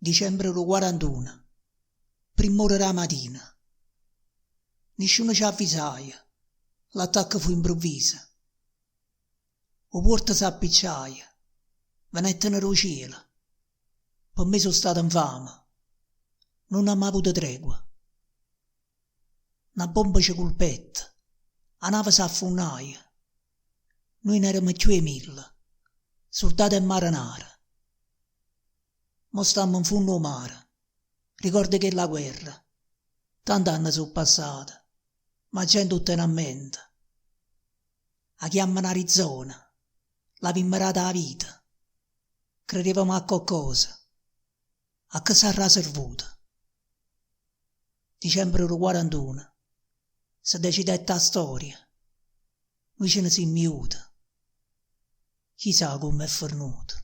Dicembre del 41, prim'ora della mattina. Nessuno ci avvisaia, l'attacco fu improvviso. Le porte s'appicciaia, venettero dal cielo. Per me sono stato infame, non ho mai avuto tregua. Una bomba ci colpette, la nave s'affonnaia. Noi ne eravamo più di 1000, soldati e marinai. Mo stammo in fondo al mare, ricordo che è la guerra. Tanti anni sono passati, ma gente lo tiene a mente. La chiamano Arizona, la vimmerata la vita. Credevamo a qualcosa, a che sarà servuto. Dicembre del 41, si decidette la storia. Noi ce ne siamo miuti. Chissà come è fornuto.